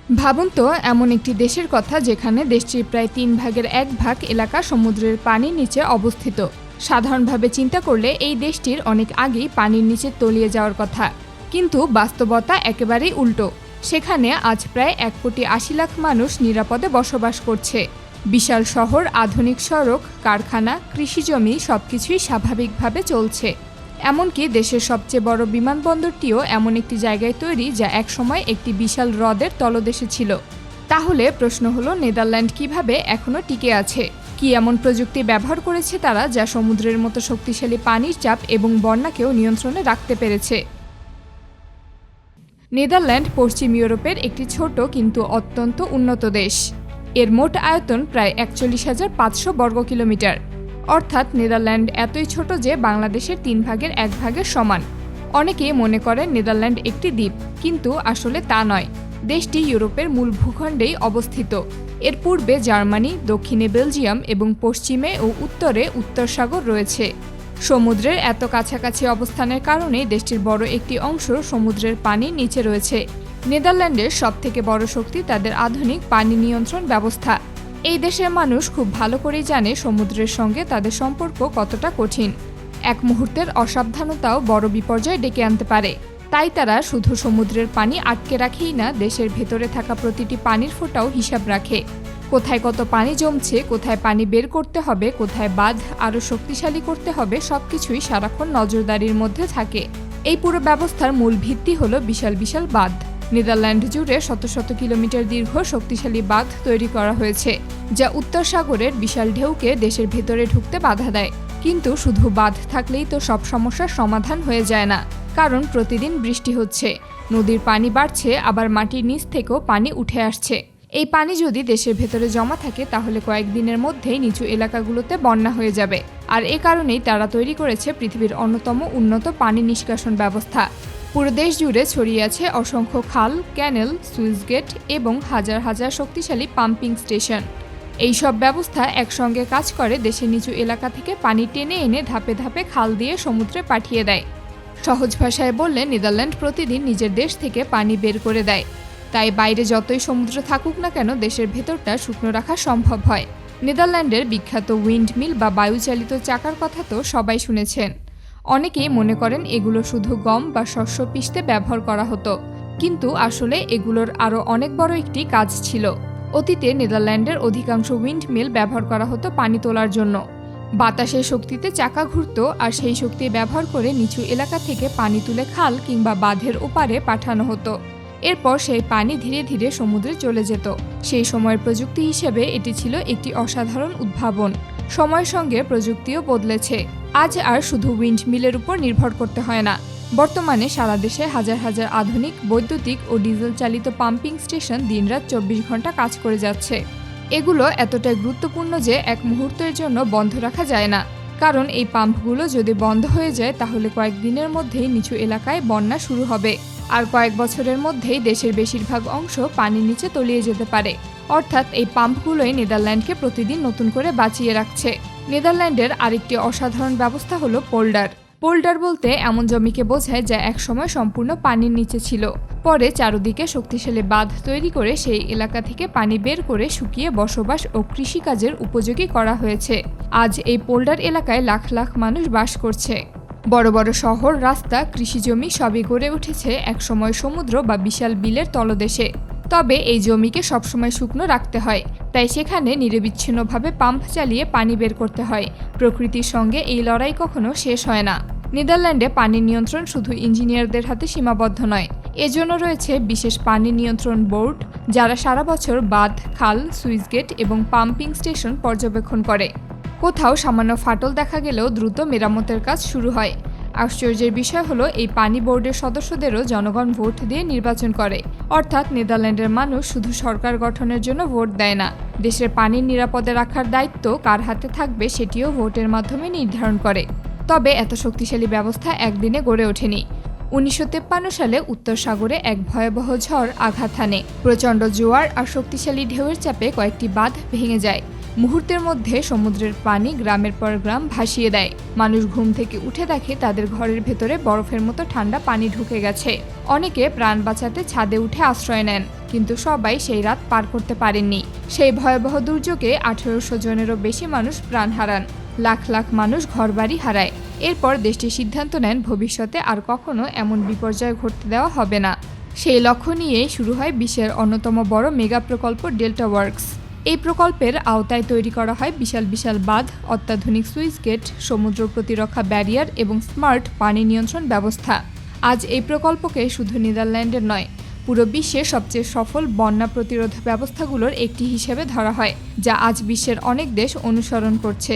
ভাবুন তো এমন একটি দেশের কথা যেখানে দেশটির প্রায় 1/3 এলাকা সমুদ্রের পানির নিচে অবস্থিত। সাধারণভাবে চিন্তা করলে এই দেশটির অনেক আগেই পানির নিচে তলিয়ে যাওয়ার কথা, কিন্তু বাস্তবতা একেবারেই উল্টো। সেখানে আজ প্রায় 1,80,00,000 মানুষ নিরাপদে বসবাস করছে। বিশাল শহর, আধুনিক সড়ক, কারখানা, কৃষিজমি সবকিছুই স্বাভাবিকভাবে চলছে। এমনকি দেশের সবচেয়ে বড় বিমানবন্দরটিও এমন একটি জায়গায় তৈরি যা একসময় একটি বিশাল হ্রদের তলদেশে ছিল। তাহলে প্রশ্ন হলো, নেদারল্যান্ড কিভাবে এখনও টিকে আছে? কি এমন প্রযুক্তি ব্যবহার করেছে তারা যা সমুদ্রের মতো শক্তিশালী পানির চাপ এবং বন্যাকেও নিয়ন্ত্রণে রাখতে পেরেছে? নেদারল্যান্ড পশ্চিম ইউরোপের একটি ছোট কিন্তু অত্যন্ত উন্নত দেশ। এর মোট আয়তন প্রায় 41,500 বর্গ কিলোমিটার। অর্থাৎ নেদারল্যান্ড এতই ছোট যে বাংলাদেশের 1/3 সমান। অনেকেই মনে করেন নেদারল্যান্ড একটি দ্বীপ, কিন্তু আসলে তা নয়। দেশটি ইউরোপের মূল ভূখণ্ডেই অবস্থিত। এর পূর্বে জার্মানি, দক্ষিণে বেলজিয়াম এবং পশ্চিমে ও উত্তরে উত্তর সাগর রয়েছে। সমুদ্রের এত কাছাকাছি অবস্থানের কারণে দেশটির বড় একটি অংশ সমুদ্রের পানির নিচে রয়েছে। নেদারল্যান্ডের সবথেকে বড় শক্তি তাদের আধুনিক পানি নিয়ন্ত্রণ ব্যবস্থা। এই দেশের মানুষ খুব ভালো করেই জানে সমুদ্রের সঙ্গে তাদের সম্পর্ক কতটা কঠিন। এক মুহূর্তের অসাবধানতাও বড় বিপর্যয় ডেকে আনতে পারে। তাই তারা শুধু সমুদ্রের পানি আটকে রাখেই না, দেশের ভেতরে থাকা প্রতিটি পানির ফোঁটাও হিসাব রাখে। কোথায় কত পানি জমছে, কোথায় পানি বের করতে হবে, কোথায় বাঁধ আরও শক্তিশালী করতে হবে, সবকিছুই সারাক্ষণ নজরদারির মধ্যে থাকে। এই পুরো ব্যবস্থার মূল ভিত্তি হলো বিশাল বিশাল বাঁধ। নেদারল্যান্ড জুড়ে শত শত কিলোমিটার দীর্ঘ শক্তিশালী বাঁধ তৈরি করা হয়েছে, যা উত্তর সাগরের বিশাল ঢেউকে দেশের ভেতরে ঢুকতে বাধা দেয়। কিন্তু শুধু বাঁধ থাকলেই তো সব সমস্যার সমাধান হয়ে যায় না, কারণ প্রতিদিন বৃষ্টি হচ্ছে, নদীর পানি বাড়ছে, আবার মাটির নিচ থেকেও পানি উঠে আসছে। এই পানি যদি দেশের ভেতরে জমা থাকে তাহলে কয়েকদিনের মধ্যেই নিচু এলাকাগুলোতে বন্যা হয়ে যাবে। আর এ কারণেই তারা তৈরি করেছে পৃথিবীর অন্যতম উন্নত পানি নিষ্কাশন ব্যবস্থা। পুরো দেশ জুড়ে ছড়িয়ে আছে অসংখ্য খাল, ক্যানেল, সুইচ গেট এবং হাজার হাজার শক্তিশালী পাম্পিং স্টেশন। এই সব ব্যবস্থা একসঙ্গে কাজ করে দেশের নিচু এলাকা থেকে পানি টেনে এনে ধাপে ধাপে খাল দিয়ে সমুদ্রে পাঠিয়ে দেয়। সহজ ভাষায় বললে নেদারল্যান্ড প্রতিদিন নিজের দেশ থেকে পানি বের করে দেয়। তাই বাইরে যতই সমুদ্র থাকুক না কেন, দেশের ভেতরটা শুকনো রাখা সম্ভব হয়। নেদারল্যান্ডের বিখ্যাত উইন্ডমিল বা বায়ুচালিত চাকার কথা তো সবাই শুনেছেন। অনেকেই মনে করেন এগুলো শুধু গম বা শস্য পিষতে ব্যবহার করা হতো, কিন্তু আসলে এগুলোর আরও অনেক বড় একটি কাজ ছিল। অতীতে নেদারল্যান্ডের অধিকাংশ উইন্ডমিল ব্যবহার করা হতো পানি তোলার জন্য। বাতাসের শক্তিতে চাকা ঘুরত, আর সেই শক্তি ব্যবহার করে নিচু এলাকা থেকে পানি তুলে খাল কিংবা বাঁধের ওপারে পাঠানো হতো। এরপর সেই পানি ধীরে ধীরে সমুদ্রে চলে যেত। সেই সময়ের প্রযুক্তি হিসেবে এটি ছিল একটি অসাধারণ উদ্ভাবন। সময়ের সঙ্গে প্রযুক্তিও বদলেছে। আজ আর শুধু উইন্ডমিলের উপর নির্ভর করতে হয় না। বর্তমানে সারা দেশে হাজার হাজার আধুনিক বৈদ্যুতিক ও ডিজেল চালিত পাম্পিং স্টেশন দিনরাত 24 ঘন্টা কাজ করে যাচ্ছে। এগুলো এতটাই গুরুত্বপূর্ণ যে এক মুহূর্তের জন্য বন্ধ রাখা যায় না, কারণ এই পাম্পগুলো যদি বন্ধ হয়ে যায় তাহলে কয়েকদিনের মধ্যেই নিচু এলাকায় বন্যা শুরু হবে, আর কয়েক বছরের মধ্যেই দেশের বেশিরভাগ অংশ পানির নিচে তলিয়ে যেতে পারে। অর্থাৎ এই পাম্পগুলোই নেদারল্যান্ডকে প্রতিদিন নতুন করে বাঁচিয়ে রাখছে। নেদারল্যান্ডের আরেকটি অসাধারণ ব্যবস্থা হলো পোল্ডার। পোল্ডার বলতে এমন জমিকে বোঝায় যা একসময় সম্পূর্ণ পানির নিচে ছিল। পরে চারদিকে শক্তিশালী বাঁধ তৈরি করে সেই এলাকা থেকে পানি বের করে শুকিয়ে বসবাস ও কৃষিকাজের উপযোগী করা হয়েছে। আজ এই পোল্ডার এলাকায় লাখ লাখ মানুষ বাস করছে। বড় বড় শহর, রাস্তা, কৃষিজমি সবই গড়ে উঠেছে একসময় সমুদ্র বা বিশাল বিলের তলদেশে। তবে এই জমিকে সবসময় শুকনো রাখতে হয়, তাই সেখানে নিরবিচ্ছিন্নভাবে পাম্প চালিয়ে পানি বের করতে হয়। প্রকৃতির সঙ্গে এই লড়াই কখনো শেষ হয় না। নেদারল্যান্ডে পানি নিয়ন্ত্রণ শুধু ইঞ্জিনিয়ারদের হাতে সীমাবদ্ধ নয়। এজন্য রয়েছে বিশেষ পানি নিয়ন্ত্রণ বোর্ড, যারা সারা বছর বাঁধ, খাল, সুইচ গেট এবং পাম্পিং স্টেশন পর্যবেক্ষণ করে। কোথাও সামান্য ফাটল দেখা গেলেও দ্রুত মেরামতের কাজ শুরু হয়। আশ্চর্যের বিষয় হলো, এই পানি বোর্ডের সদস্যদেরও জনগণ ভোট দিয়ে নির্বাচন করে। অর্থাৎ নেদারল্যান্ডের মানুষ শুধু সরকার গঠনের জন্য ভোট দেয় না, দেশের পানির নিরাপদে রাখার দায়িত্ব কার হাতে থাকবে সেটিও ভোটের মাধ্যমে নির্ধারণ করে। তবে এত শক্তিশালী ব্যবস্থা একদিনে গড়ে ওঠেনি। 1953 সালে উত্তর সাগরে এক ভয়াবহ ঝড় আঘাত হানে। প্রচণ্ড জোয়ার আর শক্তিশালী ঢেউয়ের চাপে কয়েকটি বাঁধ ভেঙে যায়। মুহূর্তের মধ্যে সমুদ্রের পানি গ্রামের পর গ্রাম ভাসিয়ে দেয়। মানুষ ঘুম থেকে উঠে দেখে তাদের ঘরের ভেতরে বরফের মতো ঠান্ডা পানি ঢুকে গেছে। অনেকে প্রাণ বাঁচাতে ছাদে উঠে আশ্রয় নেন। কিন্তু সবাই সেই রাত পার করতে পারেননি। সেই ভয়াবহ দুর্যোগে 1800 জনেরও বেশি মানুষ প্রাণ হারান, লাখ লাখ মানুষ ঘরবাড়ি হারায়। এরপর দেশটি সিদ্ধান্ত নেন ভবিষ্যতে আর কখনো এমন বিপর্যয় ঘটতে দেওয়া হবে না। সেই লক্ষ্য নিয়েই শুরু হয় বিশ্বের অন্যতম বড় মেগা প্রকল্প ডেল্টা ওয়ার্কস। এই প্রকল্পের আওতায় তৈরি করা হয় বিশাল বিশাল বাঁধ, অত্যাধুনিক সুইচ গেট, সমুদ্র প্রতিরক্ষা ব্যারিয়ার এবং স্মার্ট পানি নিয়ন্ত্রণ ব্যবস্থা। আজ এই প্রকল্পকে শুধু নেদারল্যান্ডের নয়, পুরো বিশ্বের সবচেয়ে সফল বন্যা প্রতিরোধ ব্যবস্থাগুলোর একটি হিসেবে ধরা হয়, যা আজ বিশ্বের অনেক দেশ অনুসরণ করছে।